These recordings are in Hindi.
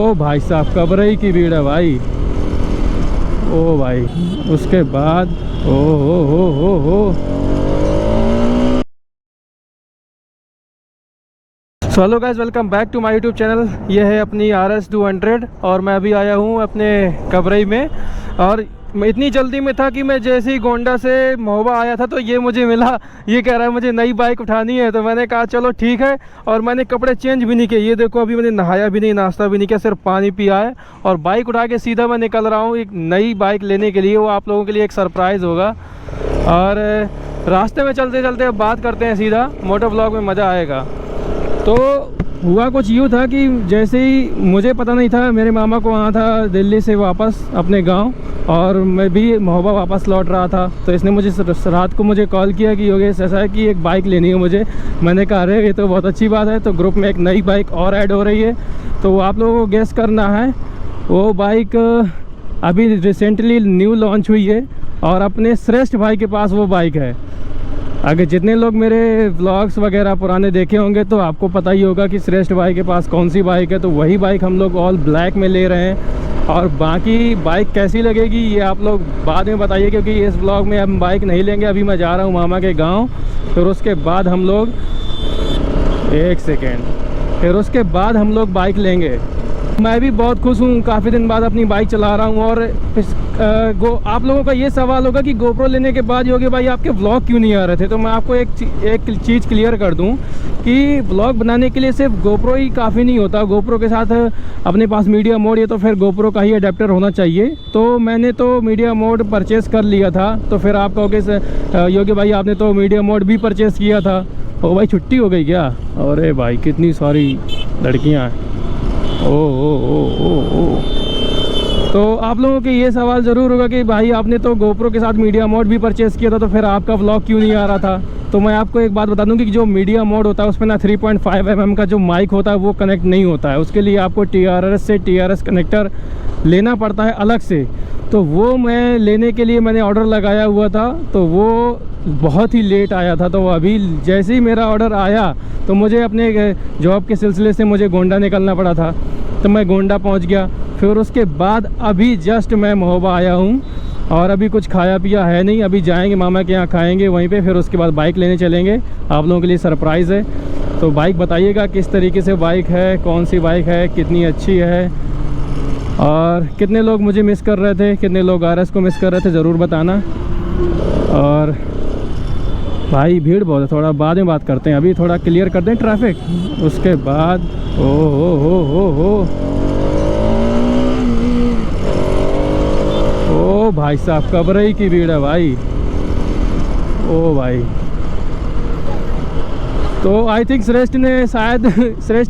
ओ भाई साहब कबरई की भीड़ है भाई। ओ भाई उसके बाद हो। So hello guys, welcome back to my YouTube channel. ये है अपनी RS 200 और मैं अभी आया हूँ अपने कबरई में। और मैं इतनी जल्दी में था कि मैं जैसे ही गोंडा से महोबा आया था तो ये मुझे मिला। ये कह रहा है मुझे नई बाइक उठानी है, तो मैंने कहा चलो ठीक है। और मैंने कपड़े चेंज भी नहीं किए। ये देखो अभी मैंने नहाया भी नहीं, नाश्ता भी नहीं किया, सिर्फ पानी पिया है और बाइक उठा के सीधा मैं निकल रहा हूँ एक नई बाइक लेने के लिए। वो आप लोगों के लिए एक सरप्राइज़ होगा। और रास्ते में चलते चलते अब बात करते हैं सीधा, मोटो ब्लॉग में मज़ा आएगा। तो हुआ कुछ यूँ था कि जैसे ही मुझे पता नहीं था, मेरे मामा को आना था दिल्ली से वापस अपने गांव और मैं भी महोबा वापस लौट रहा था। तो इसने मुझे रात को मुझे कॉल किया कि योगेश ऐसा है कि एक बाइक लेनी है मुझे। मैंने कहा अरे ये तो बहुत अच्छी बात है। तो ग्रुप में एक नई बाइक और ऐड हो रही है, तो आप लोगों को गेस करना है। वो बाइक अभी रिसेंटली न्यू लॉन्च हुई है और अपने श्रेष्ठ भाई के पास वो बाइक है। अगर जितने लोग मेरे व्लॉग्स वगैरह पुराने देखे होंगे तो आपको पता ही होगा कि श्रेष्ठ भाई के पास कौन सी बाइक है। तो वही बाइक हम लोग ऑल ब्लैक में ले रहे हैं। और बाकी बाइक कैसी लगेगी ये आप लोग बाद में बताइए, क्योंकि इस ब्लॉग में हम बाइक नहीं लेंगे। अभी मैं जा रहा हूँ मामा के गांव, फिर उसके बाद हम लोग फिर उसके बाद हम लोग बाइक लेंगे। मैं भी बहुत खुश हूँ, काफ़ी दिन बाद अपनी बाइक चला रहा हूँ। और आप लोगों का ये सवाल होगा कि गोप्रो लेने के बाद योगी भाई आपके व्लॉग क्यों नहीं आ रहे थे। तो मैं आपको एक चीज़ क्लियर कर दूँ कि व्लॉग बनाने के लिए सिर्फ गोप्रो ही काफ़ी नहीं होता। गोप्रो के साथ अपने पास मीडिया मोड, ये तो फिर गोप्रो का ही अडेप्टर होना चाहिए। तो मैंने तो मीडिया मोड परचेज़ कर लिया था। तो फिर आप कहोगे योगी भाई आपने तो मीडिया मोड भी परचेज़ किया था। ओ भाई छुट्टी हो गई क्या? अरे भाई कितनी सारी लड़कियाँ हैं। ओ। तो आप लोगों के ये सवाल ज़रूर होगा कि भाई आपने तो गोप्रो के साथ मीडिया मोड भी परचेज़ किया था, तो फिर आपका व्लॉग क्यों नहीं आ रहा था। तो मैं आपको एक बात बता दूं कि जो मीडिया मोड होता है उसमें ना 3.5 mm का जो माइक होता है वो कनेक्ट नहीं होता है। उसके लिए आपको TRS से TRS कनेक्टर लेना पड़ता है अलग से। तो वो मैं लेने के लिए मैंने ऑर्डर लगाया हुआ था, तो वो बहुत ही लेट आया था। तो अभी जैसे ही मेरा ऑर्डर आया तो मुझे अपने जॉब के सिलसिले से मुझे गोंडा निकलना पड़ा था। तो मैं गोंडा पहुंच गया। फिर उसके बाद अभी जस्ट मैं महोबा आया हूं और अभी कुछ खाया पिया है नहीं। अभी जाएंगे मामा के यहाँ खाएंगे वहीं पे, फिर उसके बाद बाइक लेने चलेंगे। आप लोगों के लिए सरप्राइज़ है। तो बाइक बताइएगा किस तरीके से बाइक है, कौन सी बाइक है, कितनी अच्छी है और कितने लोग मुझे मिस कर रहे थे, कितने लोग RS को मिस कर रहे थे, ज़रूर बताना। और भाई भीड़ बहुत है, थोड़ा बाद में बात करते हैं। अभी थोड़ा क्लियर करते हैं ट्रैफिक, उसके बाद हो। ओ भाई साहब कबरई की भीड़ है भाई। ओ भाई तो आई थिंक श्रेष्ठ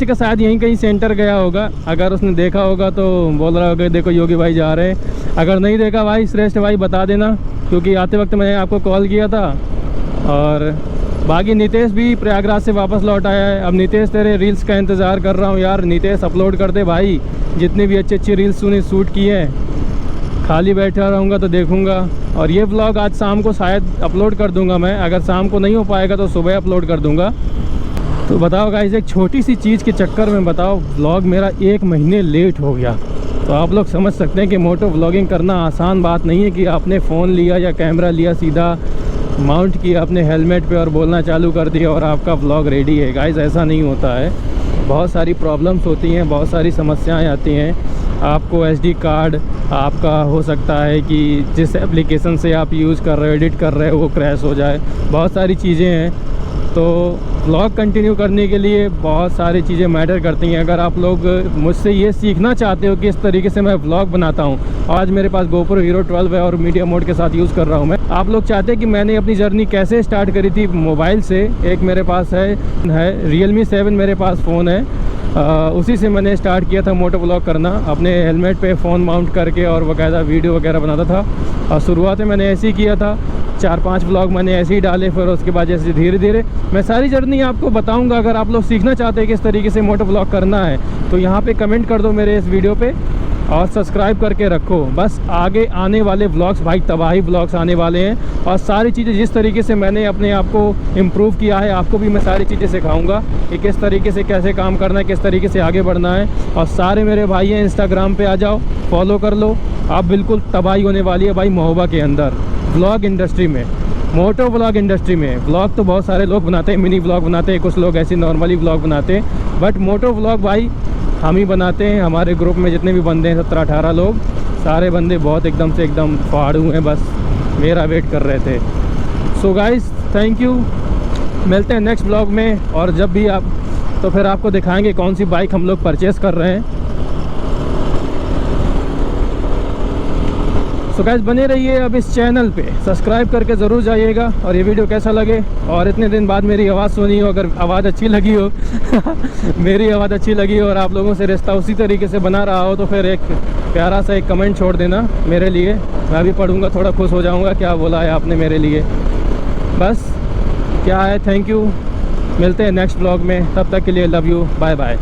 का शायद यहीं कहीं सेंटर गया होगा। अगर उसने देखा होगा तो बोल रहा होगा देखो योगी भाई जा रहे हैं। अगर नहीं देखा भाई श्रेष्ठ भाई बता देना, क्योंकि आते वक्त मैंने आपको कॉल किया था। और बाकी नितेश भी प्रयागराज से वापस लौट आया है। अब नितेश तेरे रील्स का इंतज़ार कर रहा हूँ यार। नितेश अपलोड करते भाई, जितने भी अच्छी रील्स तूने शूट किए हैं। खाली बैठा रहूँगा तो देखूँगा। और ये व्लॉग आज शाम को शायद अपलोड कर दूँगा मैं। अगर शाम को नहीं हो पाएगा तो सुबह अपलोड कर दूँगा। तो बताओ गाइस, एक छोटी सी चीज़ के चक्कर में बताओ व्लॉग मेरा 1 महीने लेट हो गया। तो आप लोग समझ सकते हैं कि मोटो व्लॉगिंग करना आसान बात नहीं है कि आपने फ़ोन लिया या कैमरा लिया, सीधा माउंट किया अपने हेलमेट पे और बोलना चालू कर दिया और आपका व्लॉग रेडी है। गाइस ऐसा नहीं होता है, बहुत सारी प्रॉब्लम्स होती हैं, बहुत सारी समस्याएं आती हैं। आपको SD कार्ड आपका हो सकता है कि जिस एप्लीकेशन से आप यूज़ कर रहे हो, एडिट कर रहे हो, वो क्रैश हो जाए। बहुत सारी चीज़ें हैं। तो व्लॉग कंटिन्यू करने के लिए बहुत सारी चीज़ें मैटर करती हैं। अगर आप लोग मुझसे ये सीखना चाहते हो कि इस तरीके से मैं व्लॉग बनाता हूँ, आज मेरे पास GoPro Hero 12 है और मीडिया मोड के साथ यूज़ कर रहा हूँ मैं। आप लोग चाहते हैं कि मैंने अपनी जर्नी कैसे स्टार्ट करी थी मोबाइल से। एक मेरे पास है Realme 7 मेरे पास फ़ोन है। उसी से मैंने स्टार्ट किया था मोटो व्लॉग करना। अपने हेलमेट पे फ़ोन माउंट करके और बाकायदा वीडियो वगैरह बनाता था। और शुरुआत में मैंने ऐसे ही किया था, 4-5 व्लॉग मैंने ऐसे ही डाले। फिर उसके बाद जैसे धीरे धीरे मैं सारी जर्नी आपको बताऊंगा। अगर आप लोग सीखना चाहते हैं किस तरीके से मोटो व्लॉग करना है तो यहाँ पे कमेंट कर दो मेरे इस वीडियो पे। और सब्सक्राइब करके रखो। बस आगे आने वाले व्लॉग्स भाई तबाही व्लॉग्स आने वाले हैं, और सारी चीज़ें जिस तरीके से मैंने अपने आप को इम्प्रूव किया है, आपको भी मैं सारी चीज़ें सिखाऊंगा कि किस तरीके से कैसे काम करना है, किस तरीके से आगे बढ़ना है। और सारे मेरे भाई हैं इंस्टाग्राम पे आ जाओ, फॉलो कर लो। आप बिल्कुल तबाही होने वाली है भाई महोबा के अंदर व्लॉग इंडस्ट्री में, मोटो व्लॉग इंडस्ट्री में। व्लॉग तो बहुत सारे लोग बनाते हैं, मिनी व्लॉग बनाते हैं, कुछ लोग ऐसे नॉर्मली व्लॉग बनाते हैं, बट मोटो व्लॉग भाई हम ही बनाते हैं। हमारे ग्रुप में जितने भी बंदे हैं 17-18 लोग, सारे बंदे बहुत एकदम से एकदम फाड़ू हैं, बस मेरा वेट कर रहे थे। सो गाइस थैंक यू, मिलते हैं नेक्स्ट ब्लॉग में। और जब भी आप तो फिर आपको दिखाएंगे कौन सी बाइक हम लोग परचेज़ कर रहे हैं। सो गाइस बने रहिए अब इस चैनल पे, सब्सक्राइब करके ज़रूर जाइएगा। और ये वीडियो कैसा लगे, और इतने दिन बाद मेरी आवाज़ सुनी हो, अगर आवाज़ अच्छी लगी हो मेरी आवाज़ अच्छी लगी हो और आप लोगों से रिश्ता उसी तरीके से बना रहा हो, तो फिर एक प्यारा सा एक कमेंट छोड़ देना मेरे लिए, मैं भी पढ़ूंगा, थोड़ा खुश हो जाऊंगा क्या बोला है आपने मेरे लिए। बस क्या है, थैंक यू, मिलते हैं नेक्स्ट ब्लॉग में, तब तक के लिए लव यू, बाय बाय।